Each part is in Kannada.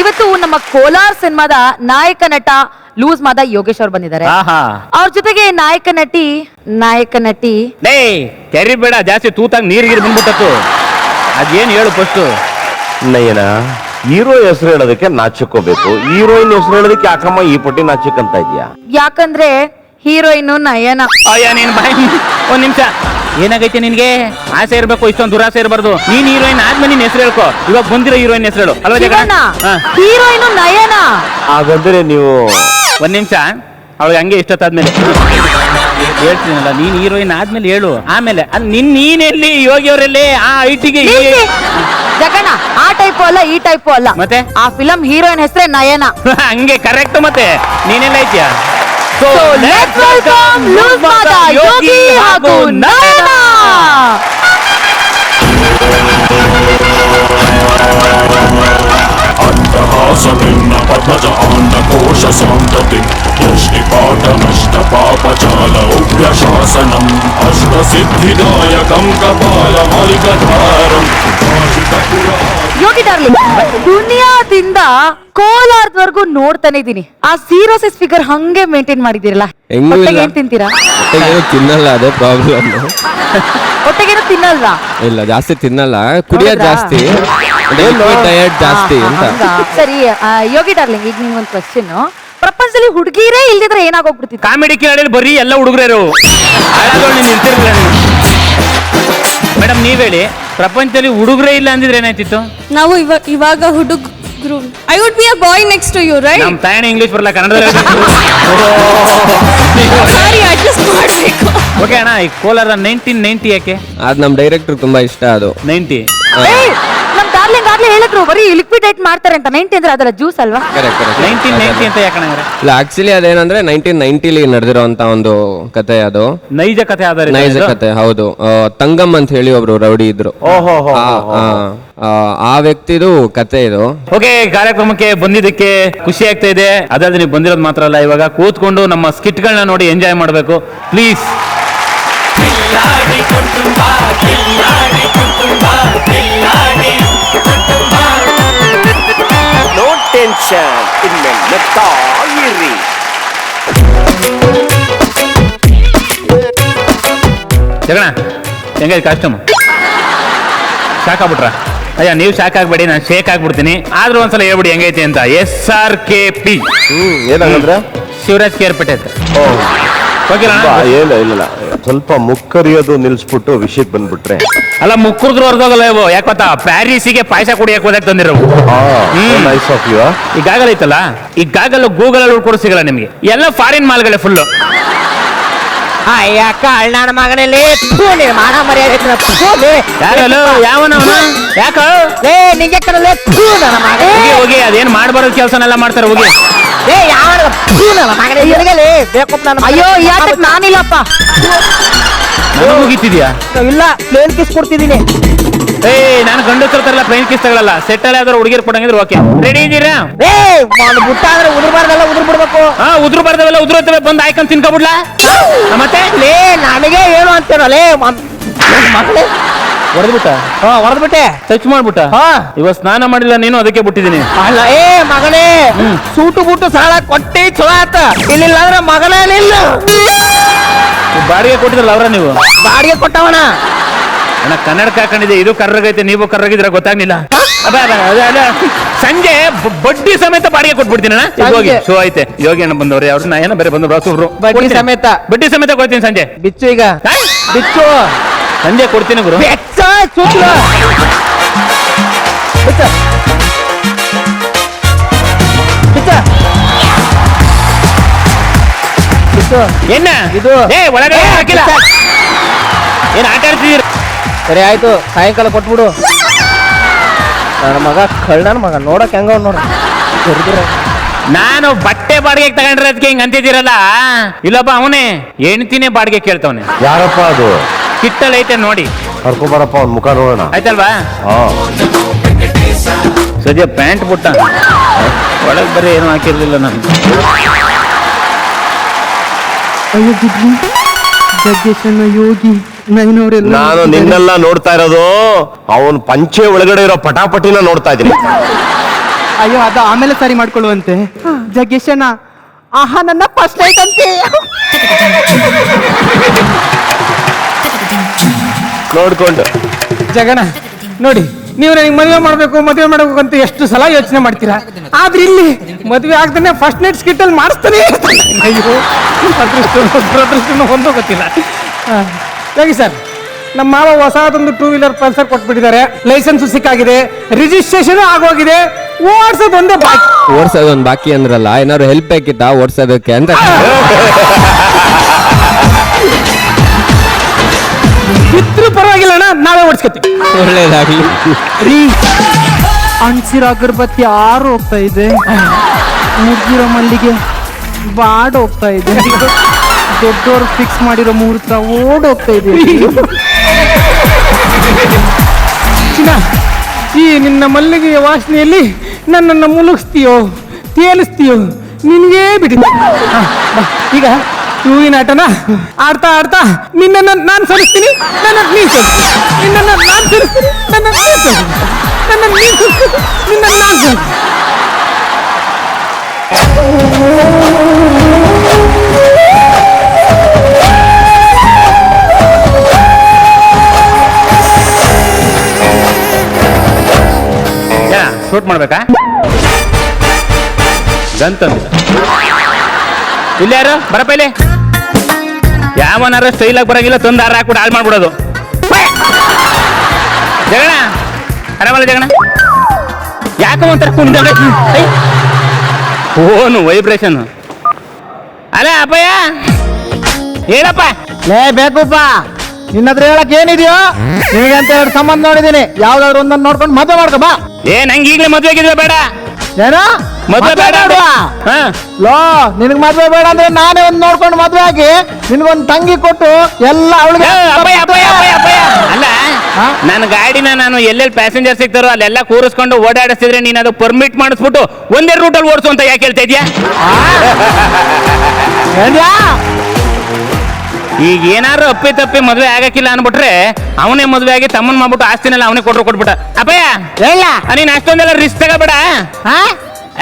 ಇವತ್ತು ನಮ್ಮ ಕೋಲಾರ್ ಸಿನಿಮಾದ ನಾಯಕ ನಟ ಲೂಸ್ ಮಾದ ಯೋಗೇಶ್ ಅವ್ರು ಬಂದಿದ್ದಾರೆ. ಅವ್ರ ಜೊತೆಗೆ ನಾಯಕ ನಟಿ ತೆರಿಬೇಡ ಜಾಸ್ತಿ ತೂತಾಗ ನೀರ್ಗಿರ್ ಬಂದ್ಬಿಟ್ಟತ್ತು. ಅದೇನ್ ಹೇಳು ಫಸ್ಟ್. ನಯನ, ಹೀರೋ ಹೆಸರು ಹೇಳೋದಕ್ಕೆ ನಾಚಿಕೋಬೇಕು, ಹೀರೋಯಿನ್ ಹೆಸರು ಹೇಳೋದಕ್ಕೆ ಯಾಕಮ್ಮ ಈ ಪಟ್ಟಿ ನಾಚಿಕಂತ ಇದೆಯಾ? ಯಾಕಂದ್ರೆ ಹೀರೋಯಿನ್ ನಯನ. ಅಯ್ಯ ನೀನ್ ಬಾಯ್ ಒಂದ್ ನಿಮಿಷ. ಏನಾಗೈತೆ ನಿನ್ಗೆ? ಆಸೆ ಇರ್ಬೇಕು, ಇಷ್ಟೊಂದು ದುರಾಸೆ ಇರಬಾರ್ದು. ನೀನ್ ಹೀರೋಯಿನ್ ಆದ್ಮೇಲೆ ನೀನ್ ಹೆಸರು ಹೇಳ್ಕೊ. ಇವಾಗ ಬಂದಿರೋ ಹೀರೋಯಿನ್ ಹೆಸರು ಹೇಳು. ಅಲ್ವಾ ಹೀರೋಯಿನ್ ನಯನ. ಹಾಗಂದ್ರೆ ನೀವು ಒಂದ್ ನಿಮಿಷ, ಅವಳಿಗೆ ಹಂಗೆ ಇಷ್ಟೊತ್ತಾದ್ಮೇಲೆ ಹೇಳ್ತೀನಲ್ಲ, ನೀನ್ ಹೀರೋಯಿನ್ ಆದ್ಮೇಲೆ ಹೇಳು. ಆಮೇಲೆ ನೀನ್ ಎಲ್ಲಿ ಯೋಗಿ ಅವರಲ್ಲಿ ಆ ಐಟಿಗೆ ಜಗಣ್ಣ, ಆ ಟೈಪು ಅಲ್ಲ ಈ ಟೈಪು ಅಲ್ಲ. ಮತ್ತೆ ಆ ಫಿಲಂ ಹೀರೋಯಿನ್ ಹೆಸರೇ ನಯನ. ಹಂಗೆ ಕರೆಕ್ಟ್. ಮತ್ತೆ ನೀನೆಲ್ಲ ಐತಿಯಾ? So let's welcome ಲೂಸ್ ಮಾದ ಯೋಗಿ ಹಾಗೂ ನಯನ. ಅಟ್ಟಹಾಸವೆನ್ನ ಪದ್ಮಜ ಆಂಡಕೋಶ ಸಾಂತತಿ ದೃಷ್ಟಿಪಾಠ ನಷ್ಟ ಪಾಪಚಾಲ ಉಗ್ರ ಶಾಸನಂ ಅಷ್ಟ ಸಿದ್ಧಿದಾಯಕಂ ಕಪಾಲ ಮಾಲಿಕಧಾರಂ ಯೋಗಿ ಡಾರ್ಲಿಂಗ್, ದುನಿಯಾದಿಂದ ಕೋಲಾರದವರೆಗೂ ನೋಡ್ತಾನೆ ಇದೀನಿ. ಆ ಸೀರೋಸಿಸ್ ಫಿಗರ್ ಹಂಗೆ ಮೇಂಟೈನ್ ಮಾಡಿದಿರಲ್ಲ. ಏನ್ ತಿಂತೀರಾ? ತಿನ್ನಲ್ಲ, ಅದೇ ಪ್ರಾಬ್ಲಮ್. ಹೊಟ್ಟೆಗೇನು ತಿನ್ನಲ್ವಾ? ಇಲ್ಲ, ಜಾಸ್ತಿ ತಿನ್ನಲ್ಲ, ಕುಡಿಯೋದು ಜಾಸ್ತಿ, ಡಯಟ್ ಜಾಸ್ತಿ ಅಂತ. ಸರಿ ಯೋಗಿ ಡಾರ್ಲಿಂಗ್, ಈಗ ನಿಮ್ಗೊಂದು ಕ್ವಶನ್. ಪ್ರಪಂಚದಲ್ಲಿ ಹುಡುಗಿರೇ ಇಲ್ದಿದ್ರೆ ಏನಾಗೋಗ್ಬಿಡ್ತಿತ್ತು? ಕಾಮಿಡಿ ಕೇಳಿ ಬರೀ ಎಲ್ಲ ಹುಡುಗರು. ಮೇಡಮ್ ನೀವ್ ಹೇಳಿ, ಪ್ರಪಂಚದಲ್ಲಿ ಹುಡುಗರೇ ಇಲ್ಲ ಅಂದಿದ್ರೆ ಏನಾಯ್ತಿತ್ತು? ನಾವು ಇವಾಗ ಹುಡುಗರು. I would be a boy next to you, right? ನಮ್ ತಾಯಣ್ಣ ಇಂಗ್ಲಿಷ್ ಬರಲ್ಲ, ಕನ್ನಡದಲ್ಲಿ ಸಾರಿ, ಅಡ್ಜಸ್ಟ್ ಮಾಡಬೇಕು. ಓಕೆ ಅಣ್ಣ, ಈ ಕೋಲಾರ 1990 ಯಾಕೆ? ಅದ್ ನಮ್ ಡೈರೆಕ್ಟರ್ ತುಂಬಾ ಇಷ್ಟ. ಅದು 90 ನಮ್ ಡಾರ್ಲಿಂಗ್ ಆಗ್ಲೇ ಹೇಳಿದ್ರು ಬರೀ ಲಿಕ್ವಿಡೇಟ್ ಮಾಡ್ತಾರೆ ಅಂತ. 90 ಅಂದ್ರೆ ಅದರ ಜ್ಯೂಸ್ ಅಲ್ವಾ? 1990 ಅಂತ ಯಾಕಣ್ಣ? ಇಲ್ಲ, ಆಕ್ಚುಲಿ ಅದೇನಂದ್ರೆ 1990 ನಡೆದಿರೋಂತ ಒಂದು ಕತೆ. ಅದು ನೈಜ ಕತೆ ಆಧಾರಿತ. ನೈಜ ಕತೆ, ಹೌದು. ತಂಗಮ್ ಅಂತ ಹೇಳಿ ಒಬ್ರು ರೌಡಿ ಇದ್ರು. ಆ ವ್ಯಕ್ತಿದು ಕತೆ ಇದು. ಓಕೆ, ಕಾರ್ಯಕ್ರಮಕ್ಕೆ ಬಂದಿದ್ದಕ್ಕೆ ಖುಷಿ ಆಗ್ತಾ ಇದೆ. ಅದಾದ್ರೆ ನೀವು ಬಂದಿರೋದು ಮಾತ್ರ ಅಲ್ಲ, ಇವಾಗ ಕೂತ್ಕೊಂಡು ನಮ್ಮ ಸ್ಕಿಟ್ಗಳನ್ನ ನೋಡಿ ಎಂಜಾಯ್ ಮಾಡಬೇಕು ಪ್ಲೀಸ್. ನೋ ಟೆನ್ಷನ್, ಇನ್ಮೇಲೆ ಇರಿ. ಜಗಣ, ಹೆಂಗೈತೆ ಕಾಸ್ಟ್ಯೂಮ್? ಶಾಕ್ ಆಗ್ಬಿಟ್ರ? ಅಯ್ಯ, ನೀವು ಶಾಕ್ ಆಗ್ಬೇಡಿ, ನಾನು ಶೇಕ್ ಆಗ್ಬಿಡ್ತೀನಿ. ಆದ್ರೂ ಒಂದ್ಸಲ ಹೇಳ್ಬಿಡಿ ಹೆಂಗೈತೆ ಅಂತ. SRKP ಏನಾಗಂದ್ರೆ ಶಿವರಾಜ್ ಕೇರ್ಪೇಟೆ ಅಂತ. ಇಲ್ಲ, ಸ್ವಲ್ಪ ಮುಕ್ಕರಿಯೋದು ನಿಲ್ಸ್ಬಿಟ್ಟು ವಿಷಯಕ್ಕೆ ಬಂದ್ಬಿಟ್ರೆ. ಅಲ್ಲ, ಮುಕ್ಕುರ್ದ್ರು ಹೊರದೋಗಲ್ಲ ಇವು. ಯಾಕೆ ಗೊತ್ತಾ? ಪ್ಯಾರಿಸಿಗೆ ಪಾಯಸ ಕುಡಿಯಕ್ಕೆ ಹೋದಾಗ ತಂದಿರೋ ಈಗಾಗಲ ಐತಲ್ಲ. ಈಗಾಗಲ ಗೂಗಲ್ ಅಲ್ಲಿ ಕೂಡ ಸಿಗಲ್ಲ ನಿಮ್ಗೆ. ಎಲ್ಲ ಫಾರಿನ್ ಮಾಲ್ಗಳೇ ಫುಲ್ಲು. ಯಾಕ ಅಳ್ನಾಡ ಮಗನಲ್ಲಿ ಮಾನ ಮರ್ಯಾದೆ ಯಾಕ ನಿಂಗೆ ಕರಲೇ ಹೋಗಿ ಅದೇನ್ ಮಾಡ್ಬಾರ್ದು ಕೆಲಸನೆಲ್ಲ ಮಾಡ್ತಾರೆ. ಹೋಗಿ ಅಯ್ಯೋ, ಯಾಕೆ ನಾನಿಲ್ಲಪ್ಪ. ಮುಗಿತಿದ್ಯಾ? ಇಲ್ಲ, ಪ್ಲೇನ್ ಕಿಸ್ ಕೊಡ್ತಿದ್ದೀನಿ. ನಾನು ಗಂಡು ತರಲ್ಲ, ಪ್ಲೇನ್ ಕಿಸ್ ತಗೊಳ್ಳಲ್ಲ. ಸೆಟ್ ಅಲ್ಲಿ ಯಾವ್ದಾರು ಹುಡುಗಿರು ಕೊಡಂಗಿದ್ರೆ ಓಕೆ. ರೆಡಿ ಇದೀರಾ? ಬುಟ್ಟ ಅಂದ್ರೆ ಉದುರ್ಬಾರ್ದಲ್ಲ, ಉದುರ್ ಬಿಡ್ಬೇಕು. ಉದುರು ಬರ್ದವೆಲ್ಲ ಉದುರುತ್ತವೆ, ಬಂದು ಆಯ್ಕೊಂಡ್ ತಿನ್ಕೊಬಿಡ್ಲಾ? ಮತ್ತೆ ನನಗೆ ಏನು ಅಂತೇನಲ್ಲೇ ಮಗಳೇ ಹೊಡೆದ್ಬಿಟ್ಟ? ಹೊಡೆದ್ಬಿಟ್ಟೆ, ಟಚ್ ಮಾಡ್ಬಿಟ್ಟ. ಇವತ್ತು ಸ್ನಾನ ಮಾಡಿಲ್ಲ ನೀನು, ಅದಕ್ಕೆ ಬಿಟ್ಟಿದ್ದೀನಿ. ಅಲ್ಲ ಮಗನೇ, ಸೂಟು ಬುಟ್ಟು ಸಾಲ ಕೊಟ್ಟಿ ಚಲೋ ಆತ. ಇಲ್ಲಿಲ್ಲ ಅಂದ್ರೆ ಮಗನೇ ಇಲ್ಲ. ಬಾಡಿಗೆ ಕೊಟ್ಟಿದ್ರಲ್ಲ ಅವ್ರ ನೀವು? ಬಾಡಿಗೆ ಕೊಟ್ಟವನ ಅಣ್ಣ, ಕನ್ನಡಕ ಹಾಕೊಂಡಿದೆ. ಇದು ಕರ್ರಗೈತೆ, ನೀವು ಕರ್ರಗಿದ್ರೆ ಗೊತ್ತಾಗ್ಲಿಲ್ಲ. ಸಂಜೆ ಬಡ್ಡಿ ಸಮೇತ ಬಾಡಿಗೆ ಕೊಟ್ಬಿಡ್ತೀನಿ ಅಣ್ಣ. ಹೋಗಿ ಶೋ ಐತೆ. ಯೋಗಿ ಅಣ್ಣ ಬಂದವ್ರೆ, ಅವ್ರು ನಾ ಏನೋ ಬೇರೆ ಬಂದವ್ರು ಹೊಸಬ್ರು. ಬಡ್ಡಿ ಸಮೇತ ಕೊಡ್ತೀನಿ ಸಂಜೆ. ಬಿಚ್ಚು ಈಗ ಬಿಚ್ಚು, ಸಂಜೆ ಕೊಡ್ತೀನಿ ಗುರು. ಏನ ಇದು ಒಳಗಡೆ ಹಾಕಿಲ್ಲ, ಏನ್ ಆಟ ಆಡ್ತಿದ್ದೀರ? ಸರಿ ಆಯ್ತು, ಸಾಯಂಕಾಲ ಕೊಟ್ಬಿಡು. ನನ್ನ ಮಗ ಕಳ್ಳನ ಮಗ, ನೋಡಕ್ ಹೆಂಗ ನೋಡ. ನಾನು ಬಟ್ಟೆ ಬಾಡಿಗೆ ತಗೊಂಡ್ರೆ ಅದಕ್ಕೆ ಹಿಂಗ್ ಅಂತಿದ್ದೀರಲ್ಲ. ಇಲ್ಲಪ್ಪ, ಅವನೇ ಹೆಣ್ತಿನೇ ಬಾಡಿಗೆ ಕೇಳ್ತವನೆ. ಯಾರಪ್ಪ ಅದು? ಕಿಟ್ಟಲ್ ಐತೆ ನೋಡಿ, ಕರ್ಕೊಂಬರಪ್ಪ, ಅವ್ನ ಮುಖ ನೋಡೋಣ. ಆಯ್ತಲ್ವಾ? ಸದ್ಯ ಪ್ಯಾಂಟ್ ಬಿಟ್ಟ, ಒಳಗ್ ಬರೀ ಏನು ಹಾಕಿರ್ಲಿಲ್ಲ ನಾನು. ಯೋಗಿ ನಾನು ನಿನ್ನೆಲ್ಲ ನೋಡ್ತಾ ಇರೋದು ಅವನ್ ಪಂಚೆ ಒಳಗಡೆ ಇರೋ ಪಟಾಪಟಿನ ನೋಡ್ತಾ ಇದ್ದೀನಿ. ಅಯ್ಯೋ ಅದು ಆಮೇಲೆ ಸರಿ ಮಾಡ್ಕೊಳ್ಳುವಂತೆ. ಜಗ್ಗೇಶಣ್ಣ, ಆಹಾ ನನ್ನ ಫಸ್ಟ್ ನೈಟ್ ಅಂತೆ. ನೋಡ್ಕೊಂಡು ಜಗಣ ನೋಡಿ, ನೀವು ನನಗೆ ಮದುವೆ ಮಾಡ್ಬೇಕು ಅಂತ ಎಷ್ಟು ಸಲ ಯೋಚನೆ ಮಾಡ್ತೀರಾ, ಆದ್ರೆ ಇಲ್ಲಿ ಮದುವೆ ಆಗ್ತಾನೆ ಫಸ್ಟ್ ನೈಟ್ ಸ್ಕಿಟ್ ಅಲ್ಲಿ ಮಾಡಿಸ್ತಾನೆ ಇರ್ತಾನೆ. ಅಯ್ಯೋ ದುರದೃಷ್ಟನೂ ಒಂದೂ ಗೊತ್ತಿಲ್ಲ. ಹೇಗೆ ಸರ್, ನಮ್ಮ ಮಾವ ಹೊಸದೊಂದು 2 ವೀಲರ್ ಪಲ್ಸರ್ ಕೊಟ್ಬಿಟ್ಟಿದ್ದಾರೆ, ಲೈಸೆನ್ಸ್ ಸಿಕ್ಕಾಗಿದೆ, ರಿಜಿಸ್ಟ್ರೇಷನ್ ಆಗೋಗಿದೆ, ಓಡಿಸೋದು ಒಂದೇ ಬಾಕಿ. ಓಡ್ಸೋದೊಂದು ಬಾಕಿ ಅಂದ್ರಲ್ಲ, ಏನಾದ್ರು ಹೆಲ್ಪ್ ಬೇಕಿತ್ತಾ ಓಡ್ಸೋದಕ್ಕೆ ಅಂತ? ಇದ್ರೂ ಪರವಾಗಿಲ್ಲ ಅಣ್ಣ, ನಾವೇ ಓಡಿಸ್ಕೊತೀವಿ. ಒಳ್ಳೇದಾಗ್ಲಿ. ರೀ, ಅಣ್ಸಿರೋ ಅಗರಬತ್ತಿ ಆರು ಹೋಗ್ತಾ ಇದೆ, ಮುಗ್ದಿರೋ ಮಲ್ಲಿಗೆ ಬಾಡ್ ಹೋಗ್ತಾ ಇದೆ, ದೊಡ್ಡವರು ಫಿಕ್ಸ್ ಮಾಡಿರೋ ಮುಹೂರ್ತ ಓಡ್ ಹೋಗ್ತಾ ಇದೆ. ಚಿನ್ನ, ಈ ನಿನ್ನ ಮಲ್ಲಿಗೆಯ ವಾಸನೆಯಲ್ಲಿ ನನ್ನನ್ನು ಮುಳುಗಿಸ್ತೀಯೋ ತೇಲಿಸ್ತೀಯೋ ನಿನಗೇ ಬಿಟ್ಟಿದ್ದೆ. ಈಗ ಹೂವಿನ ಆಟನ ಆಡ್ತಾ ಆಡ್ತಾ ನಿನ್ನನ್ನು ನಾನು ಸರಿಸ್ತೀನಿ, ನನ್ನ ನೀನು ಸರಿಸ್ತೀನಿ, ನಿನ್ನನ್ನು ನಾನು ಸರಿಸ್ತೀನಿ, ನನ್ನ ನೀನು ಸರಿಸ್ತೀನಿ, ನನ್ನ ನೀನು ಸರಿಸ್ತೀನಿ, ನಿನ್ನ ನಾನು ಸರಿಸ್ತೀನಿ. ಶೂಟ್ ಮಾಡ್ಬೇಕಾ? ಗಂತಂದಿಲ್ಲ ಇಲ್ಲಿ ಯಾರು ಬರಪ್ಪ ಇಲ್ಲಿ. ಯಾವನಾರ ಸ್ಟೈಲ್ ಆಗಿ ಬರಂಗಿಲ್ಲ, ತಂದು ಹಾರ ಹಾಕ್ಬಿಟ್ಟು ಹಾಳು ಮಾಡ್ಬಿಡೋದು. ಜಗಣ ಆರಾಮಲ್ಲ ಜಗಣ? ಯಾಕೆ ಒಂಥರ ಕುಂದ ಫೋನು ವೈಬ್ರೇಷನ್. ಅಲ್ಲ ಅಪ್ಪಯ್ಯ ಹೇಳಪ್ಪ. ಲೇ ಬೇಕುಪ್ಪ, ನಿನ್ನ ಹತ್ರ ಹೇಳಕ್ ಏನಿದೆಯೋ? ನಿನಗೆ ಅಂತ 2 ಸಂಬಂಧ ನೋಡಿದೀನಿ, ಯಾವ್ದಾದ್ರು ಒಂದನ್ನು ನೋಡ್ಕೊಂಡು ಮದುವೆ ಮಾಡ್ಕೊ ಬಾ. ನಂಗೆ ಈಗಲೇ ಮದುವೆ ಆಗಿದ್ರೆ ಬೇಡ. ಏನ ಮದುವೆ ಬೇಡ? ಲೋ, ನಿನಗ್ ಮದ್ವೆ ಬೇಡ ಅಂದ್ರೆ ನಾನೇ ಒಂದ್ ನೋಡ್ಕೊಂಡು ಮದ್ವೆ ಆಗಿ ನಿನ್ಗೊಂದ್ ತಂಗಿ ಕೊಟ್ಟು ಎಲ್ಲ ಅವಳಿಗೆ. ಅಲ್ಲ, ನನ್ನ ಗಾಡಿನ ನಾನು ಎಲ್ಲೆಲ್ಲಿ ಪ್ಯಾಸೆಂಜರ್ ಸಿಗ್ತಾರೋ ಅಲ್ಲೆಲ್ಲ ಕೂರಿಸ್ಕೊಂಡು ಓಡಾಡಿಸಿದ್ರೆ ನೀನ್ ಅದು ಪರ್ಮಿಟ್ ಮಾಡಿಸ್ಬಿಟ್ಟು ಒಂದೇ ರೂಟಲ್ಲಿ ಓಡಿಸು ಅಂತ ಯಾಕೆ ಹೇಳ್ತಾ ಇದೀಯಾ? ಈಗ ಏನಾರು ಅಪ್ಪಿ ತಪ್ಪಿ ಮದ್ವೆ ಆಗಕ್ಕಿಲ್ಲ ಅನ್ಬಿಟ್ರೆ ಅವನೇ ಮದ್ವೆ ಆಗಿ ತಮ್ಮನ್ ಮಾಡ್ಬಿಟ್ಟು ಆಸ್ತಿನೆಲ್ಲ ಅವನೇ ಕೊಟ್ಬಿಟ್ಟ. ಅಪ್ಪಯ್ಯ ಹೇಳ, ನೀನ್ ಅಷ್ಟೊಂದೆಲ್ಲ ರಿಸ್ಕ್ ತಗೋಬೇಡ.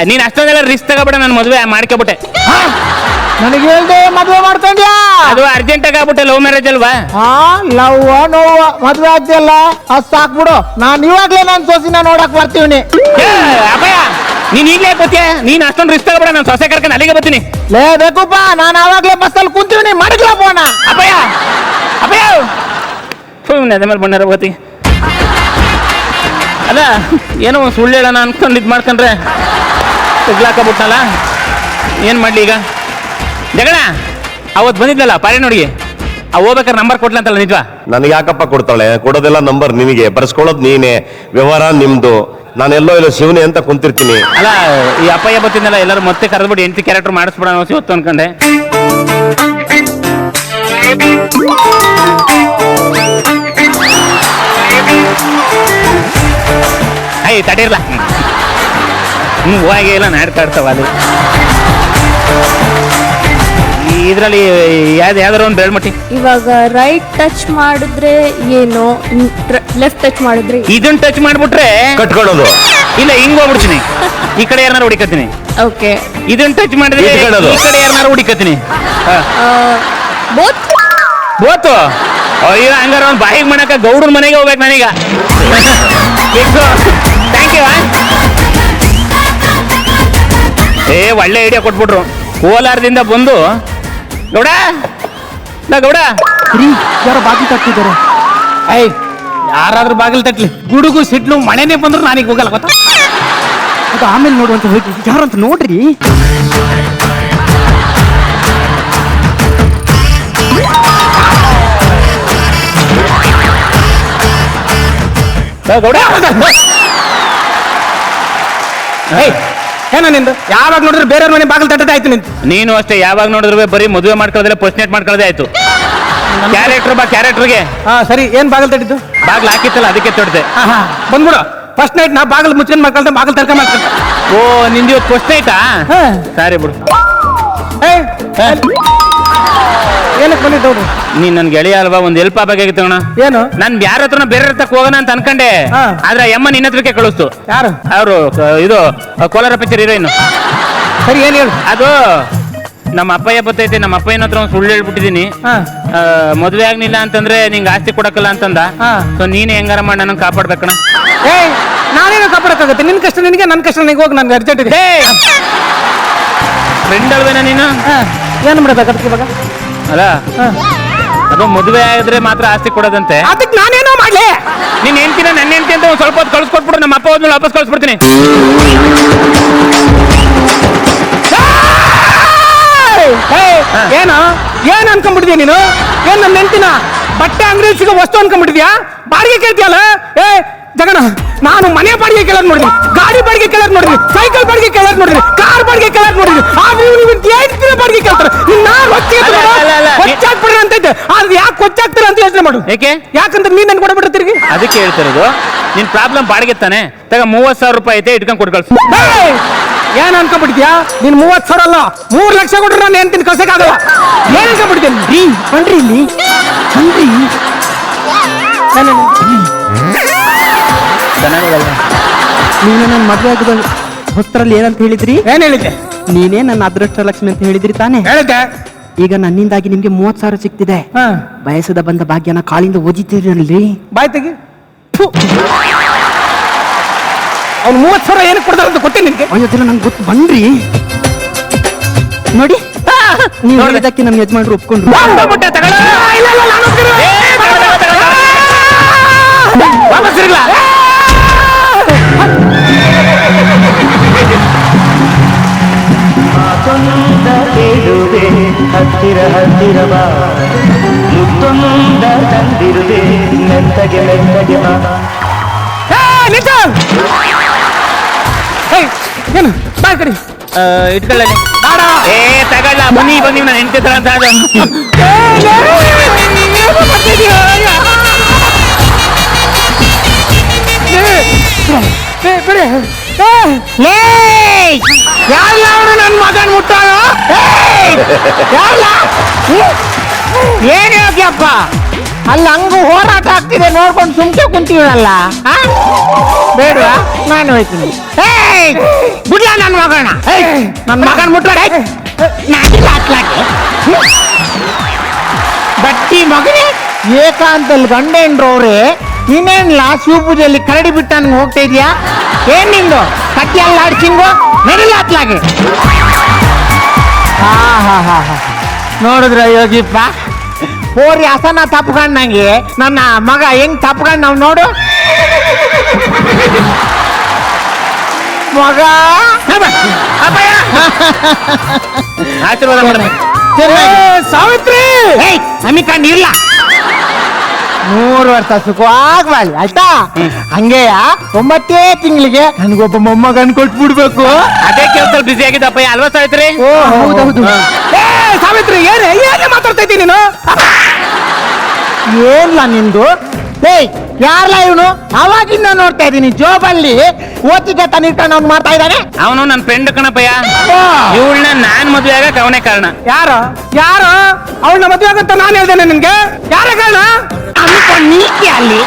ನೀನ್ ಅಷ್ಟೊಂದೆಲ್ಲ ರಿಸ್ಕ್ ತಗೋಬೇಡ, ನಾನು ಮದ್ವೆ ಮಾಡ್ಕೊಬಿಟ್ಟೆ. ನನಗೆ ಹೇಳ್ದೆ ಮದ್ವೆ ಮಾಡ್ಕೊಂಡ್ಯಾ? ಅದು ಅರ್ಜೆಂಟ್ ಆಗಿ ಆಗ್ಬಿಟ್ಟೆ, ಲವ್ ಮ್ಯಾರೇಜ್ ಅಲ್ವಾ? ಲವ್ ನೋವು ಮದ್ವೆ ಆಗ್ತಿಯಲ್ಲ, ಅದ್ ಸಾಕ್ಬಿಡು. ನಾನ್ ಇವಾಗ್ಲೇ ನನ್ ಸೊಸಿನ ನೋಡಕ್ ಬರ್ತೀವಿ. ಅಪ್ಪಯ್ಯ ನೀನ್ ಈಗಲೇ ಗೊತ್ತಿಯ, ನೀನ್ ಅಷ್ಟೊಂದು ರಿಸ್ಕ್ ತಗೋಬೇಡ, ನಾನು ಸೊಸೆ ಕರ್ಕೊಂಡು ಅಲ್ಲಿಗೆ ಬರ್ತೀನಿ. ಲೇ ಬೇಕುಪ್ಪ, ನಾನು ಅವಾಗ್ಲೇ ಬಸ್ಸಲ್ಲಿ ಕುಂತೀವಿ, ಮಡಗ್ಲಾ ಫೋನ. ಅಪ್ಪಯ್ಯ ಅಪ್ಪಯ್ಯ ಅದ ಮೇಲೆ ಬಣ್ಣರ ಹೋತಿ. ಅಲ್ಲ ಏನೋ ಒಂದು ಸುಳ್ಳು ಹೇಳೋಣ ಅನ್ಕೊಂಡು ಇದು ಮಾಡ್ಕೊಂಡ್ರೆ ತೆಗ್ಲಾಕಬಿಟ್ನಲ್ಲ, ಏನು ಮಾಡಲಿ ಈಗ? ಜಗಣ ಅವತ್ತು ಬಂದಿದ್ನಲ್ಲ ಪಾರಿ ನೋಡಿಗೆ, ಹೋಗ್ಬೇಕಾದ್ರೆ ನಂಬರ್ ಕೊಟ್ಲಂತಲ್ಲ, ನಿಜವಾ? ನನಗೆ ಯಾಕಪ್ಪ ಕೊಡ್ತಾಳೆ? ಕೊಡೋದೆಲ್ಲ ನಂಬರ್ ನಿನಗೆ, ಬರ್ಸ್ಕೊಳ್ಳೋದು ನೀನೆ, ವ್ಯವಹಾರ ನಿಮ್ದು. ನಾನೆಲ್ಲೋ ಇಲ್ಲ ಶಿವನೇ ಅಂತ ಕುಂತಿರ್ತೀನಿ. ಅಲ್ಲ ಈ ಅಪ್ಪಯ್ಯ ಬತ್ತಿದ್ನಲ್ಲ, ಎಲ್ಲರೂ ಮತ್ತೆ ಕರೆದ್ಬಿಟ್ಟು 8 ಕ್ಯಾರೆಕ್ಟರ್ ಮಾಡಿಸ್ಬಿಡೋಣ ಇವತ್ತು ಅನ್ಕೊಂಡೆ. ಅಯ್ಯ ತಡಿರ್ಲ, ಹೋಗಿ ಇಲ್ಲ ನಾಡ್ಕಾಡ್ತಾವ ಅದು. ಇದರಲ್ಲಿ ಯಾವ್ದಾದ್ರು ಒಂದು ಬೆಳ್ಮಟ್ಟಿ. ಇವಾಗ ರೈಟ್ ಟಚ್ ಮಾಡಿದ್ರೆ ಏನು, ಲೆಫ್ಟ್ ಟಚ್ ಮಾಡಿದ್ರೆ ಇದನ್ನ ಟಚ್ ಮಾಡ್ಬಿಟ್ರೆ ಕಟ್ಕೊಳ್ಳೋದು. ಇಲ್ಲ ಹಿಂಗ್ ಹೋಗ್ಬಿಡ್ತೀನಿ, ಈ ಕಡೆ ಯಾರನ್ನಾರು ಹುಡಿಕತ್ತೀನಿ. ಓಕೆ. ಇದನ್ನ ಟಚ್ ಮಾಡಿದ್ರೆ ಈ ಕಡೆ ಯಾರನ್ನಾರು ಹುಡಿಕತ್ತೀನಿ. Both both. ಅಯ್ಯೋ ಹಂಗಾರ ಒಂದು ಬಾಯಿಗೆ ಮಾಡಕ ಗೌಡ್ರ ಮನೆಗೆ ಹೋಗ್ಬೇಕು ನಾನೀಗ. Thank you. ಒಳ್ಳೆ ಐಡಿಯಾ ಕೊಟ್ಬಿಟ್ರು. ಕೋಲಾರದಿಂದ ಬಂದು ಗೌಡ ಗೌಡ ಯಾರೋ ಬಾಕಿ ತಟ್ಟಿದ್ದಾರೆ. ಯಾರಾದ್ರೂ ಬಾಗಿಲು ತಟ್ಲಿ, ಗುಡುಗು ಸಿಡ್ಲು ಮಳೆನೇ ಬಂದ್ರು ನಾನೀಗ ಹೋಗಲ್ಲ, ಗೊತ್ತಾ? ಅದು ಆಮೇಲೆ ನೋಡುವಂತ ಹೋಗಿ ಯಾರು ಅಂತ ನೋಡ್ರಿ. ಗೌಡ ಏನ ನಿಂದು? ಯಾವಾಗ ನೋಡಿದ್ರೆ ಬೇರೆಯವ್ರ ಮನೆ ಬಾಗಿಲು ತಟ್ಟದ ಆಯ್ತು ನಿಂತು. ನೀನು ಅಷ್ಟೇ, ಯಾವಾಗ ನೋಡಿದ್ರು ಬರೀ ಮದುವೆ ಮಾಡ್ಕೊಳ್ಳೋದಿಲ್ಲ, ಫಸ್ಟ್ ನೈಟ್ ಮಾಡ್ಕೊಳ್ಳೋದೇ ಆಯ್ತು. ಕ್ಯಾರೆಕ್ಟರ್ ಬಾ ಕ್ಯಾರೆಕ್ಟರ್ಗೆ. ಸರಿ, ಏನ್ ಬಾಗಿಲು ತಟ್ಟಿದ್ದು? ಬಾಗಿಲು ಹಾಕಿತ್ತಲ್ಲ ಅದಕ್ಕೆ ತೊಡ್ದೆ. ಬಂದ್ಬಿಡು. ಫಸ್ಟ್ ನೈಟ್ ನಾ ಬಾಗಿಲು ಮುಚ್ಕೊಂಡ್ ಮಾಡ್ಕೊಳ್ತಾ ಬಾಗಿಲು ತರ್ಕ ಮಾಡ್ಕೊಳ್ತಾ. ಓ ನಿಂದು ಇವತ್ತು ಫಸ್ಟ್ ನೈಟಾ? ಸರಿ ಬಿಡು. ಏನಕ್ಕೆ ಬಂದಿದ್ದವ್ರು? ನೀನ್ ನನ್ ಗೆಳೆಯ ಅಲ್ವಾ, ಒಂದ್ ಹೆಲ್ಪ್ ಆಗ್ಬೇಕಾಗಿತ್ತು ಅಣ್ಣ. ಏನು? ನಾನ್ ಯಾರ ಹತ್ರನ ಬೇರೆ ಹತ್ರಕ್ಕೆ ಹೋಗೋಣ ಅಂತ ಅನ್ಕೊಂಡೆ. ಹಾ. ಆದ್ರೆ ಅಮ್ಮ ನಿನ್ನ ಹತ್ರಕ್ಕೆ ಕಳಿಸ್ತು. ಯಾರು? ಅವರು ಇದು ಕೋಲಾರ ಪಿಕ್ಚರ್ ಹೀರೋಯಿನ್. ಸರಿ, ಏನ್ ಹೇಳು? ಅದು ನಮ್ಮ ಅಪ್ಪಯ್ಯ ಬತ್ತೈತೆ, ನಮ್ಮ ಅಪ್ಪಯ್ಯನ ಹತ್ರ ಒಂದು ಸುಳ್ಳು ಹೇಳ್ಬಿಟ್ಟಿದೀನಿ. ಹಾ. ಮದುವೆ ಆಗ್ಲಿಲ್ಲ ಅಂತಂದ್ರೆ ನಿಂಗೆ ಆಸ್ತಿ ಕೊಡಕ್ಕಲ್ಲ ಅಂತಂದ. ಹಾ. ಸೊ ನೀನ್ ಹೆಂಗಾರ ಮಾಡಿ ನನ್ನ ಕಾಪಾಡ್ಬೇಕಣ್ಣ. ಏಯ್, ನಾನೇನು ಕಾಪಾಡಕ್ಕಾಗುತ್ತೆ? ನಿನ್ ಕಷ್ಟ ನಿನಗೆ, ನನ್ನ ಕಷ್ಟ ನನಗೆ. ಹೋಗಿ, ನನ್ಗೆ ಅರ್ಜೆಂಟ್ ಇದೆ. ಫ್ರೆಂಡ್ ಅಲ್ವೇನ ನೀನು? ಏನು ಮಾಡ್ಬೇಕಾದ್ರೆ ಇವಾಗ? ಅಲ್ಲ, ಅದು ಮದುವೆ ಆಗಿದ್ರೆ ಮಾತ್ರ ಆಸ್ತಿ ಕೊಡೋದಂತೆ. ಅದಕ್ಕೆ ನಾನೇನೋ ಮಾಡ್ಲಿ? ನೀನ್ ಹೆಂಡ್ತಿನ ನನ್ನ ಹೆಂಡ್ತಿ ಅಂತ ಒಂದ್ ಸ್ವಲ್ಪ ಹೊತ್ತು ಕಳ್ಸ್ಕೊಟ್ಬಿಡು, ನಮ್ಮ ಅಪ್ಪ ಹೋದ್ಮೇಲೆ ವಾಪಸ್ ಕಳ್ಸ್ಬಿಡ್ತೀನಿ. ಏನು ಏನ್ ಅನ್ಕೊಂಡ್ಬಿಟ್ಟಿದ್ಯಾ ನೀನು? ಏನ್ ನನ್ನ ಹೆಂಡ್ತಿನ ಬಟ್ಟೆ ಅಂಗಡಿ ಸಿಗೋ ವಸ್ತು ಅನ್ಕೊಂಡ್ಬಿಟ್ಟಿದ್ಯಾ? ಬಾಡಿಗೆ ಕೇಳ್ತಿಯಲ್ಲ? ಜಗಣ, ನಾನು ಮನೆ ಬಾಡಿಗೆ ಕೇಳೋದ್ ನೋಡಿದ್ರಿ, ಗಾಡಿ ಬಾಡಿಗೆ ಕೇಳೋದ್ ನೋಡಿದ್ರಿ, ಸೈಕಲ್ ಬಾಡಿಗೆ ಕೇಳೋದ್ ನೋಡಿದ್ರಿ, ಕಾರ್ ಬಾಡಿಗೆ ಕೇಳೋದ್ ನೋಡಿದ್ರಿ. ಬಾಡಿಗೆ ಕೇಳ್ತಾರೆ. ಕೊಚ್ಚಾಕ್ಬಿಡ್ರಿ ಅಂತೈತೆ. ಆದ್ರೆ ಯಾಕೆ ಕೊಚ್ಚಾಕ್ತೀರ ಅಂತ ಯೋಚನೆ ಮಾಡು. ಯಾಕೆ? ಯಾಕಂದ್ರೆ ನೀನ್ ನನ್ ಕೊಡಬಿಟ್ಟು ತಿರ್ಗಿ. ಅದಕ್ಕೆ ಹೇಳ್ತಿರೋದು, ನಿನ್ ಪ್ರಾಬ್ಲಮ್ ಬಾಡಿಗೆ ತಾನೆ. ತಗ 30,000 ರೂಪಾಯಿ ಐತೆ, ಇಟ್ಕೊಂಡ್ ಕೊಟ್ಟು ಕಳ್ಸು. ಏನ್ ಅನ್ಕೊಂಡ್ಬಿಡ್ತೀಯಾ? ನೀನ್ 30,000 ಅಲ್ಲ 3 ಲಕ್ಷ ಕೊಟ್ರೆ ನಾನು ಏನ್ ತಿನ್ ಕಳ್ಸಕ್ಕಾಗಲ್ಲ. ಏನ್ ಅನ್ಕೊಂಡ್ಬಿಡ್ತೀನಿ? ಬನ್ರಿ ಇಲ್ಲಿ, ಬನ್ರಿ. ನೀನು ನನ್ನ ಮದುವೆ ಆಗಿದ ಹೊತ್ತರಲ್ಲಿ ಏನಂತ ಹೇಳಿದ್ರಿ? ಏನ್ ಹೇಳಿದ್ದೆ? ನೀನೇ ನನ್ನ ಅದೃಷ್ಟ ಲಕ್ಷ್ಮಿ ಅಂತ ಹೇಳಿದ್ರಿ ತಾನೇ? ಹೇಳಿದ್ದೆ. ಈಗ ನನ್ನಿಂದಾಗಿ ನಿಮ್ಗೆ 30,000 ಸಿಗ್ತಿದೆ. ಬಯಸದ ಬಂದ ಭಾಗ್ಯನ ಕಾಲಿಂದ ಓದಿತೀರಲ್ರಿ. ಬಾಯ್ ತೆಗಿ. ಅವ್ನು 30,000 ಏನಕ್ಕೆ ಕೊಡ್ತಾರ ಅಂತ ಗೊತ್ತೇ ನಿನ್ಗೆ? ಅಯ್ಯೋದಿಲ್ಲ, ನಂಗೆ ಗೊತ್ತು. ಬನ್ರಿ ನೋಡಿ, ನೀವು ಹೇಳಿದಕ್ಕೆ ನಮ್ಮ ಯಜಮಾನ್ರು ಒಪ್ಕೊಂಡ್ರು. ಹತ್ತಿರ ಹತ್ತಿರ ಬಾ, ಮುತ್ತೊಂದ ತಂದಿರುವೆ ಮೆತ್ತಗೆ ಮೆತ್ತಗೆ ಬಾ. ಏನು ಬಾಯ್ ಕಡೆ ಇಟ್ಕೊಳ್ಳಿ. ತಗೊಳ್ಳ, ಬನ್ನಿ ಬನ್ನಿ, ನಾನು ಹೆಂಡತಿ ಹತ್ರ ಅಂತ ನನ್ ಮಗನ್ ಮುಟ್ಟಾಳ. ಏನ್ ಹೇಳ್ತಿಯಪ್ಪ? ಅಲ್ಲ, ಹಂಗು ಹೋರಾಟ ಆಗ್ತಿದೆ ನೋಡ್ಕೊಂಡು ಸುಮ್ಕೆ ಕುಂತೀವಲ್ಲ. ಬೇಡವಾ? ನಾನು ಹೋಯ್ತೀನಿ. ಬಿಡ್ಲ ನನ್ನ ಮಗನ, ನನ್ನ ಮಗನ್ ಮುಟ್ಟಾಡ ಬಟ್ಟಿ ಮಗನೇ. ಏಕಾಂತಲ್ಲಿ ಗಂಡ ಹೆಂಡ್ರವ್ರೆ, ಇನ್ನೇನ್ಲ ಶಿವಪೂಜೆಯಲ್ಲಿ ಕರಡಿ ಬಿಟ್ಟು ನನ್ಗೆ ಹೋಗ್ತಾ ಇದೀಯಾ? ಏನ್ ನಿಂದು ಕಟ್ಟಿ ಎಲ್ಲ ಆಡ್ಸಿಂಗು ನಡಿಲ್ಲ ಅತ್ಲಾಗೆ. ನೋಡಿದ್ರ ಯೋಗಿಪ್ಪ, ಹೋರಿ ಹಸನ ತಪ್ಕೊಂಡಂಗೆ ನನ್ನ ಮಗ ಹೆಂಗ್ ತಪ್ಕೊಂಡ್ ನಾವ್ ನೋಡು. ಮಗ ಆಶೀರ್ವಾದ ಮಾಡ್ಬೇಕು. ಸಾವಿತ್ರಿ ನಮಿಕಂಡ್ ಇಲ್ಲ. 100 ವರ್ಷ ಸುಖವಾಗ್ಬಾಳಿ ಆಯ್ತಾ? ಹಂಗೆಯ 9 ತಿಂಗಳಿಗೆ ನನ್ಗೊಬ್ಬ ಮೊಮ್ಮಗನ್ ಕೊಟ್ಬಿಡ್ಬೇಕು. ಅದೇ ಕೆಲಸದಲ್ಲಿ ಬಿಸಿ ಆಗಿದ್ದಪ್ಪ ಅಲ್ವಾ ಸಾವಿತ್ರಿ? ಹೌದೌದು. ಸಾವಿತ್ರಿ, ಏನೇ ಮಾತಾಡ್ತಾ ಇದ್ದೀನಿ ನೀನು? ಏನ್ಲ ನಿಂದು? ಯಾರ್ಲ ಇವನು? ಅವಾಗಿಂದ ನೋಡ್ತಾ ಇದ್ದೀನಿ ಜೋಬಲ್ಲಿ ಓತಿಗೆ ತನಿಟ್ಕೊಂಡು ಅವ್ನು ಮಾಡ್ತಾ ಇದ್ದಾನೆ. ಅವನು ನನ್ನ ಫ್ರೆಂಡ್ ಕಣಪ್ಪಯ್ಯ. ಇವಳನ್ನ ನಾನ್ ಮದುವೆ ಆಗಕ್ಕೆ ಅವನೇ ಕಾರಣ. ಯಾರು ಅವಳನ್ನ ಮದುವೆ ಆಗಂತ ನಾನು ಹೇಳ್ದೇನೆ ನಿನ್ಗೆ? ಯಾರ ಕಾರಣ? ನೀತಿ ಅಲ್ಲಿ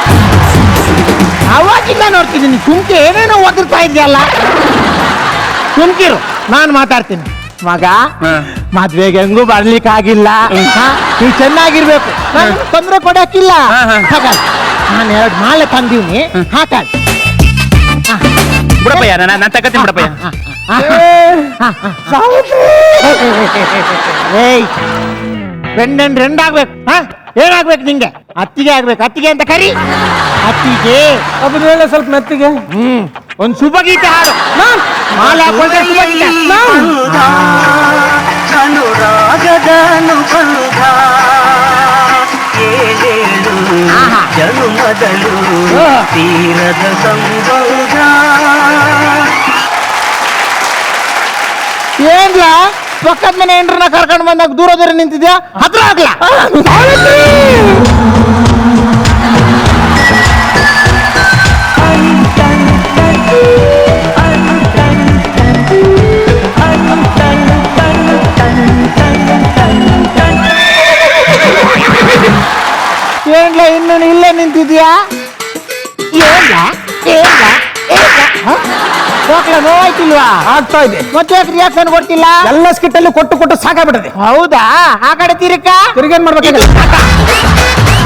ಅವಾಗಿಂದ ನೋಡ್ತಿದ್ದೀನಿ. ಸುಮ್ಕೆ ಏನೇನೋ ಓದಿರ್ತಾ ಇದೆಯಲ್ಲ. ಸುಮ್ಕಿರು, ನಾನು ಮಾತಾಡ್ತೀನಿ. ಮಗ, ಮದ್ವೆಗೆ ಹೆಂಗೂ ಬರ್ಲಿಕ್ಕೆ ಆಗಿಲ್ಲ. ನೀವು ಚೆನ್ನಾಗಿರ್ಬೇಕು, ತೊಂದ್ರೆ ಕೊಡಕ್ಕಿಲ್ಲ. ನಾನು 2 ಮಾಲೆ ತಂದೀವ್ನಿ, ಹಾಕಾಳಿ. ಬಿಡಪ್ಪಯ್ಯ, ನಾನು ತಗತ್ತೀನಿ ಬಿಡಪ್ಪಯ್ಯ. ಫ್ರೆಂಡ್ ಆಗ್ಬೇಕು. ಏನಾಗ್ಬೇಕು ನಿಂಗೆ? ಅತ್ತಿಗೆ ಆಗ್ಬೇಕು. ಅತ್ತಿಗೆ ಅಂತ ಕರಿ. ಅತ್ತಿಗೆ ಅದನ್ನೆಲ್ಲ ಸ್ವಲ್ಪ ಮೆತ್ತಿಗೆ. ಒಂದು ಶುಭ ಗೀತೆ ಹಾಡು. ಮಾಲೆ ಹಾಕೊಂಡ್ರೆ ಶುಭ ಗೀತೆ. ಅನುರಾಗದ ಅನುಬಂಧ ಜನುಮದಲು ತೀರದ ಸಂಬಂಧ. ಏನ್ಲ ಪಕ್ಕದ ಮನೆ ಹೆಂಡ್ರನ್ನ ಕರ್ಕೊಂಡು ಬಂದಾಗ ದೂರ ನಿಂತಿದ್ಯಾ? ಹತ್ರ ಆಗ್ಲಾ? ಇದೆಯಾ ನೋವಾಯ್ತಿಲ್ವಾ? ಆಗ್ತಾ ಇದೆ. ಮತ್ತೆ ರಿಯಾಕ್ಷನ್ ಕೊಡ್ತಿಲ್ಲ? ಎಲ್ಲ ಸ್ಕಿಟ್ ಅಲ್ಲಿ ಕೊಟ್ಟು ಕೊಟ್ಟು ಸಾಕಾಗ್ಬಿಟ್ಟದೆ. ಹೌದಾ? ಆ ಕಡೆ ತಿರುಗ ತಿರುಗೇನ್ ಮಾಡ್ಬೇಕು?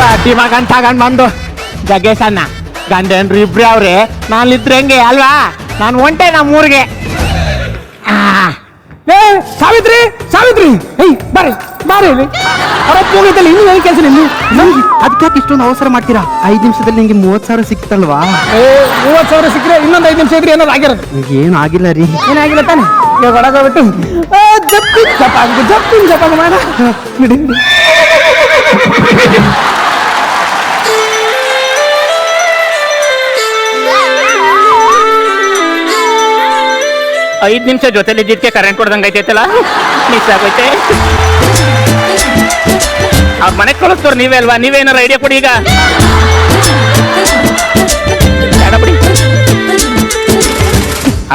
ಬಾಟಿ ಮಗನ್ ತಗೊಂಡ್ ಬಂದು ಜಗ್ಗೇಶನ್ನ ಗಂಡೇನ್ರು ಇಬ್ರು ಅವ್ರೆ, ನಾನಿದ್ರೆ ಹೆಂಗೆ ಅಲ್ವಾ? ನಾನು ಒಂಟೆ ನಮ್ಮೂರಿಗೆ. ಸಾವಿತ್ರಿ ಸಾವಿತ್ರಿ ಬರ್ರಿ ಬಾರಿ ಹೋಗಿದ್ದಲ್ಲಿ ಇನ್ನು ಏನು ಕೆಲಸ ನಿಮ್ಗೆ? ಅದಕ್ಕೆ ಇಷ್ಟೊಂದು ಅವಸರ ಮಾಡ್ತೀರಾ? 5 ನಿಮಿಷದಲ್ಲಿ ನಿಂಗೆ 30,000 ಸಿಕ್ತಲ್ವಾ? 30,000 ಸಿಕ್ಕರೆ ಇನ್ನೊಂದು 5 ನಿಮಿಷ ಇದ್ರೆ ಏನಾದ್ರು ಆಗಿರೋದು. ಏನು ಆಗಿಲ್ಲ ರೀ. ಏನಾಗಿಲ್ಲ ತಾನೆ? ಈಗ ಒಳಗೋಗ್ಬಿಟ್ಟು ಜಪ್ಪಿನ ಜಪಾಗ ಮಾಡ ಬಿಡಿ. 5 ನಿಮಿಷ ಜೊತೆಲಿ ಇದ್ದಿದ್ದಕ್ಕೆ ಕರೆಂಟ್ ಹೊಡೆದಂಗೆ ಐತೈತಲ್ಲ, ಮಿಸ್ ಆಗೋಯ್ತೆ. ಅವ್ರ ಮನೆಗೆ ಕಳಿಸ್ತವ್ರು ನೀವೇ ಅಲ್ವಾ? ನೀವೇನಾರು ಐಡಿಯಾ ಕೊಡಿ ಈಗ. ಬೇಡ ಬಿಡಿ.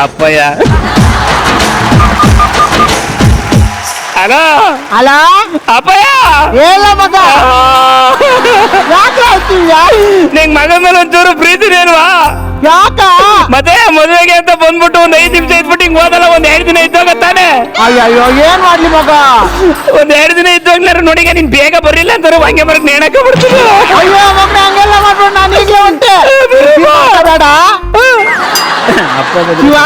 ಅಪ್ಪಯ್ಯ ಹಲೋ ಅಲೋ ಅಪ್ಪಯ್ಯ, ಹೇಳ ಮಗ, ಯಾಕೆ ಹೇಳ್ತೀಯ? ನಿಂಗ್ ಮಗ ಮೇಲೆ ಒಂಚೂರು ಪ್ರೀತಿನೇ ಅಲ್ವಾ? ಯಾಕ? ಮತ್ತೆ ಮದುವೆಗೆ ಅಂತ ಬಂದ್ಬಿಟ್ಟು ಒಂದ್ 5 ನಿಮಿಷ ಇದ್ಬಿಟ್ಟು ಹಿಂಗ್ ಹೋದಲ್ಲ, ಒಂದ್ 2 ದಿನ ಇದ್ದೋಗ ತಾನೆ. ಅಯ್ಯೋ ಏನ್ ಮಾಡ್ಲಿ ಮಗ? ಒಂದ್ 2 ದಿನ ಇದ್ದೋಗ್ಲಾರ ನೋಡಿಗೆ ನೀನ್ ಬೇಗ ಬರಿಲ್ಲ ಅಂತಾರೆ, ಹಂಗೆ ಬರಕ್ ನೇಣಕ ಬಿಡ್ತೀನಿ. ಅಯ್ಯೋ ಮಗ ಹಂಗೆಲ್ಲ ಮಾಡ್ಕೊಂಡು ನಾನು ಈಗಲೇ ಹೊಂಟೆ. ಬೇಡ ಶಿವ.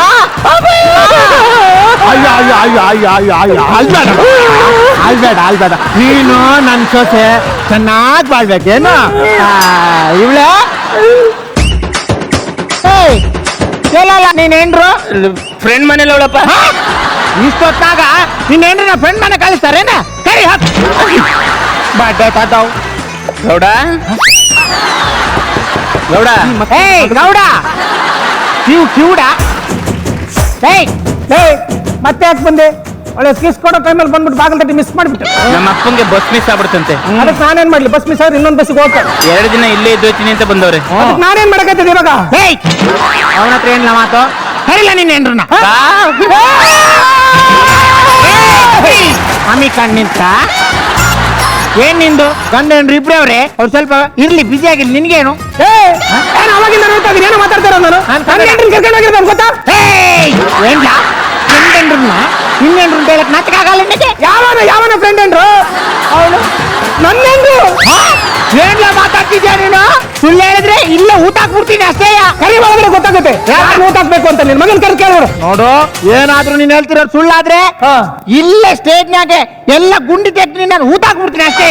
ಅಯ್ಯೋ ಅಯ್ಯೋ ಅಯ್ಯೋ ಅಯ್ಯೋ ಅಯ್ಯೋ ಅಯ್ಯೋ ಅಲ್ಬೇಡ ನೀನು ನನ್ ಸೊಸೆ ಚೆನ್ನಾಗಿ ಬಾಳ್ಬೇಕೇನು? ಇವಳೆ ಹೇಳಲ್ಲ ನೀನೇನ್ರು ಫ್ರೆಂಡ್ ಮನೇಲಿ ಅವಳಪ್ಪ. ಇಷ್ಟೊತ್ತಾಗ ನೀನೇನ್ರಿ ನಾ ಫ್ರೆಂಡ್ ಮನೆ ಕಳಿಸ್ತಾರೇನ? ಕೈ ಹಾಕ್ ಬಡ್ಡೆ ತಾತಾವ್ ಗೌಡ ಗೌಡ ಗೌಡ ಕಿವುಡ. ಮತ್ತೆ ಯಾಕೆ ಬಂದೆ? ಒಳ್ಳೆ ಕಿಸ್ ಕೊಡೋ ಟೈಮಲ್ಲಿ ಬಂದ್ಬಿಟ್ಟು ಬಾಗಿಲು ತಟ್ಟಿ ಮಿಸ್ ಮಾಡ್ಬಿಟ್ಟು. ನಮ್ಮ ಅಪ್ಪಂಗೆ ಬಸ್ ಮಿಸ್ ಆಗ್ಬಿಡ್ತಂತೆ. ಅದಕ್ಕೆ ನಾನೇನ್ ಮಾಡ್ಲಿ? ಬಸ್ ಮಿಸ್ ಆದ್ರೆ ಇನ್ನೊಂದು ಬಸ್ಸಿಗೆ ಹೋಗ್ತಾರೆ. 2 ದಿನ ಇಲ್ಲೇ ಇದ್ದೋಯ್ತೀನಿ ಅಂತ ಬಂದವ್ರೆ. ನಾನೇನ್ ಮಾಡಕತ್ತಿದ್ದೆ ಇವಾಗ? ಅವನ ಹತ್ರ ಏನಿಲ್ಲ ಮಾತು. ಸರಿಲ್ಲ ನೀನೇನ್ರನ್ನ ಅಮಿ ಕಣ್ಣಿಂತ ಏನ್ ನಿಂದು ಗಂಡ ಏನ್ರಿ ಇಬ್ರೇ ಅವ್ರೆ? ಅವ್ರು ಸ್ವಲ್ಪ ಇರ್ಲಿ ಬಿಸಿ ಆಗಿರ್ಲಿ, ನಿನ್ಗೇನು? ಅವಾಗಿಂದ ಏನೋ ಮಾತಾಡ್ತಾರ ನಾನು ಕರ್ಕೊಂಡು ಹೋಗಿರ್ತಾನೆ ಗೊತ್ತಾ? ಏನ್ಲ ಫ್ರೆಂಡ್ ನಿನ್ನೇನ್ರು ಅಂತ ಹೇಳಕ್ ನಾಟಕ ಆಗಲ್ಲ ನಿನಗೆ? ಯಾವನ ಫ್ರೆಂಡ್ ಏನ್ರು? ಅವನು ನನ್ನೇನ್ರು? ಏನ್ಲ ಮಾತಾಡ್ತಿದ್ಯಾ ನೀನು? ಸುಳ್ಳು ಹೇಳಿದ್ರೆ ಇಲ್ಲೇ ಊಟ ಹಾಕ್ಬಿಡ್ತೀನಿ ಅಷ್ಟೇ. ಕರಿ ಒಳಗಡೆ ಗೊತ್ತಾಗುತ್ತೆ ಯಾರು ಊಟ ಹಾಕ್ಬೇಕು ಅಂತ. ನಿನ್ ಮಗನ್ ಕರ್ ಕೇಳೋರು ನೋಡು. ಏನಾದ್ರೂ ನೀನ್ ಹೇಳ್ತಿರೋದು ಸುಳ್ಳಾದ್ರೆ ಇಲ್ಲೇ ಸ್ಟೇಜ್ನಾಗೆ ಎಲ್ಲ ಗುಂಡಿ ತೆಗ್ದು ನಾನು ಊಟ ಹಾಕ್ಬಿಡ್ತೀನಿ ಅಷ್ಟೇ.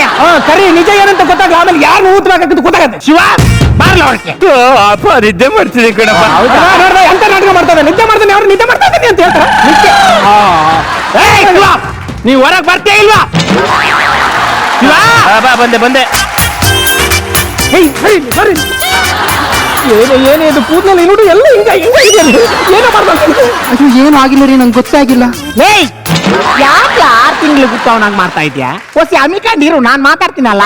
ಕರಿ ನಿಜ ಏನಂತ ಗೊತ್ತಾಗಲ್ಲ, ಆಮೇಲೆ ಯಾರು ಊಟ ಹಾಕಿದ್ದು ಗೊತ್ತಾಗತ್ತೆ. ಶಿವ ಬಾರ್ಲ ಅವ್ರಿಗೆ. ಅಪ್ಪ ನಿದ್ದೆ ಮಾಡ್ತೀನಿ ಕಣಪ್ಪ. ಎಂತ ನಾಟಕ ಮಾಡ್ತಾರೆ? ನಿದ್ದೆ ಮಾಡ್ತಾನೆ, ಅವ್ರು ನಿದ್ದೆ ಮಾಡ್ತಾ ಇದ್ದೀನಿ ಅಂತ ಹೇಳ್ತಾರೆ. ನೀವು ಹೊರಗೆ ಬರ್ತೇ ಇಲ್ವಾ? ಬಂದೆ ಏನೇ ಇದು ಕೂದಲಲ್ಲಿ ನೋಡಿ ಎಲ್ಲ ಏನೋ ಮಾಡ್ಬೇಕು. ಅದು ಏನು ಆಗಿಲ್ಲ ರೀ, ನಂಗೆ ಗೊತ್ತಾಗಿಲ್ಲ. ಯಾಕೆ 6 ತಿಂಗಳು ಗೊತ್ತವನಾಗ ಮಾಡ್ತಾ ಇದ್ಯಾ? ಹೊಸಿ ಅಮಿಕೊಂಡಿರು, ನಾನ್ ಮಾತಾಡ್ತೀನಲ್ಲ.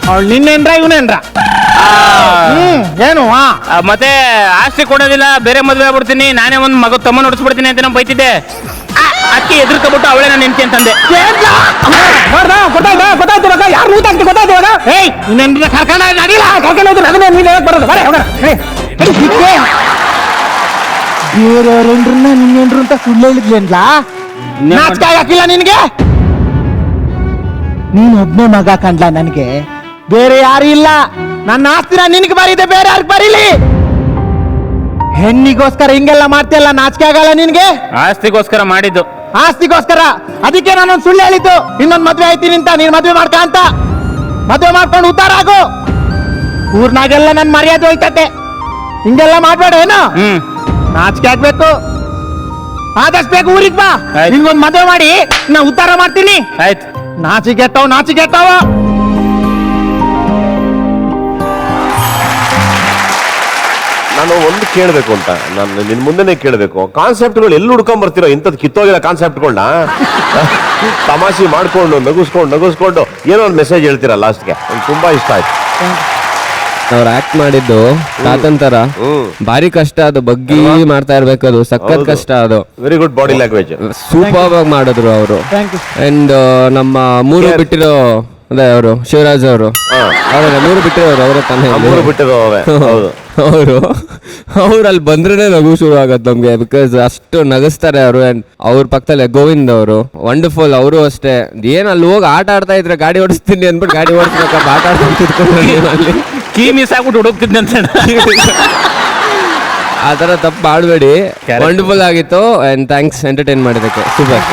ಅವಳು ನಿನ್ನೇನ್ರ ಇವನೇನ್ರ? ಏನು ಮತ್ತೆ ಆಸ್ತಿ ಕೊಡೋದಿಲ್ಲ, ಬೇರೆ ಮದುವೆ ಆಗ್ಬಿಡ್ತೀನಿ, ನಾನೇ ಒಂದ್ ಮಗ ತಮ್ಮ ನೋಡಿಸ್ಬಿಡ್ತೀನಿ ಅಂತ ನಾನು ಬೈತಿದ್ದೆ. ಅದಕ್ಕೆ ಎದುರ್ಕೊಬಿಟ್ಟು ಅವಳೇ ನಾನು ನೆನ್ತಿ ಅಂತಂದೆ. ಗೊತ್ತಾಯ್ತು ಮಗ, ಯಾರು ಊಟ ಆಗ್ತಿ ಗೊತ್ತಾಯ್ತು ಇವಾಗ. ಇನ್ನೇನ ಕರ್ಕೊಂಡು ನಡೀಲ, ಕರ್ಕೊಂಡು ಹೋದ್ರೆ ಅದನ್ನ ನೀನು ಹೇಳಕ್ ಬರೋದು. ಬೇರೆಯವ್ರೇನ್ರನ್ನ ನಿನ್ನೇನ್ರು ಅಂತ ಸುಳ್ಳು ಹೇಳಿದ್ಲೇನ್ಲಾ? ನಾಚಿಕೆ ಹಾಕಿಲ್ಲ ನಿನ್ಗೆ? ನೀನ್ ಒಬ್ನೇ ಮಗ ಕಂಡ್ಲ ನನ್ಗೆ, ಬೇರೆ ಯಾರು ಇಲ್ಲ. ನನ್ನ ಆಸ್ತಿನ ನಿನ್ಗೆ ಬರೀದೆ, ಬೇರೆ ಯಾರಿಗೆ ಬರೀಲಿ? ಹೆಣ್ಣಿಗೋಸ್ಕರ ಹಿಂಗೆಲ್ಲ ಮಾಡ್ತಿಯಲ್ಲ, ನಾಚಿಕೆ ಆಗಲ್ಲ ನಿನ್ಗೆ? ಆಸ್ತಿಗೋಸ್ಕರ ಮಾಡಿದ್ದು. ಆಸ್ತಿಗೋಸ್ಕರ? ಅದಕ್ಕೆ ನಾನೊಂದು ಸುಳ್ಳು ಹೇಳಿದ್ದು, ಇನ್ನೊಂದು ಮದ್ವೆ ಆಯ್ತೀನಿ ಅಂತ. ನೀನ್ ಮದ್ವೆ ಮಾಡ್ಕ ಅಂತ. ಮದ್ವೆ ಮಾಡ್ಕೊಂಡು ಉದ್ದಾರ ಆಗು. ಊರ್ನಾಗೆಲ್ಲ ನನ್ ಮರ್ಯಾದೆ ಹೋಯ್ತತೆ. ಹಿಂಗೆಲ್ಲ ಮಾಡ್ಬೇಡ ಏನು? ನಾಚಿಕೆ ಆಗ್ಬೇಕು. ಆದಷ್ಟು ಬೇಗ ಊರಿಗೆ ಬಾ, ನಿನ್ಗೊಂದು ಮದ್ವೆ ಮಾಡಿ ನಾ ಉದ್ದಾರ ಮಾಡ್ತೀನಿ. ಆಯ್ತು. ನಾಚಿಗೆಟ್ಟವ ನಾನು ಒಂದು ಕೇಳಬೇಕು ಅಂತ, ನಾನು ನಿನ್ ಮುಂದೆನೆ ಕೇಳಬೇಕು. ಕಾನ್ಸೆಪ್ಟ್ಗಳು ಎಲ್ಲಿ ಹುಡ್ಕೊಂಡ್ ಬರ್ತಿರೋ? ಇಂಥದ್ದು ಕಿತ್ತೋಗಿರೋ ಕಾನ್ಸೆಪ್ಟ್ಗಳನ್ನ ತಮಾಷೆ ಮಾಡ್ಕೊಂಡು ನಗುಸ್ಕೊಂಡು ಏನೋ ಒಂದು ಮೆಸೇಜ್ ಹೇಳ್ತೀರಾ ಲಾಸ್ಟ್ಗೆ. ನಂಗೆ ತುಂಬಾ ಇಷ್ಟ ಆಯ್ತು. ಅವ್ರು ಆಕ್ಟ್ ಮಾಡಿದ್ದು ತಾತನ್ ತರ ಭಾರಿ ಕಷ್ಟ. ಅದು ಬಗ್ಗಿ ಮಾಡ್ತಾ ಇರ್ಬೇಕು, ಅದು ಸಖತ್ ಕಷ್ಟ. ಅದು very good body language, super ಆಗಿ ಮಾಡಿದ್ರು ಅವರು. ಅಂಡ್ ನಮ್ಮ ಮೂರು ಬಿಟ್ಟಿರೋ ಅದೇ ಅವರು ಶಿವರಾಜ್ ಅವರು ಅವರ ಮೂರು ಬಿಟ್ಟಿರೋರು ಅವರ ತಾನೇ ಮೂರು ಬಿಟ್ಟಿರೋ ಹೌದು ಅವ್ರು ಅಲ್ಲಿ ಬಂದ್ರೆ ನಗು ಶುರು ಆಗತ್ತೆ ನಮ್ಗೆ, ಬಿಕಾಸ್ ಅಷ್ಟು ನಗಿಸ್ತಾರೆ ಅವರು. ಅವ್ರ ಪಕ್ಕದಲ್ಲಿ ಗೋವಿಂದ್ ಅವರು ವಂಡರ್ಫುಲ್, ಅವರು ಅಷ್ಟೇ. ಏನ್ ಅಲ್ಲಿ ಹೋಗಿ ಆಟ ಆಡ್ತಾ ಇದ್ರೆ ಗಾಡಿ ಓಡಿಸ್ತೀನಿ ಅನ್ಬಿಟ್ಟು ಗಾಡಿ ಓಡಿಸ್ಬೇಕಪ್ಪ, ಆಟ ಆಡ್ಕೊಂಡು ಅಲ್ಲಿ ಕೀ ಮಿಸ್ ಆಗ್ಬಿಟ್ಟು ಹುಡುಕ್ತಿದ್ದೆ ಅಂತ ಆ ಥರ ತಪ್ಪು ಮಾಡಬೇಡಿ. ವಂಡರ್ಫುಲ್ ಆಗಿತ್ತು, ಆ್ಯಂಡ್ ಥ್ಯಾಂಕ್ಸ್ ಎಂಟರ್ಟೈನ್ ಮಾಡಿದ್ದಕ್ಕೆ. ಸೂಪರ್.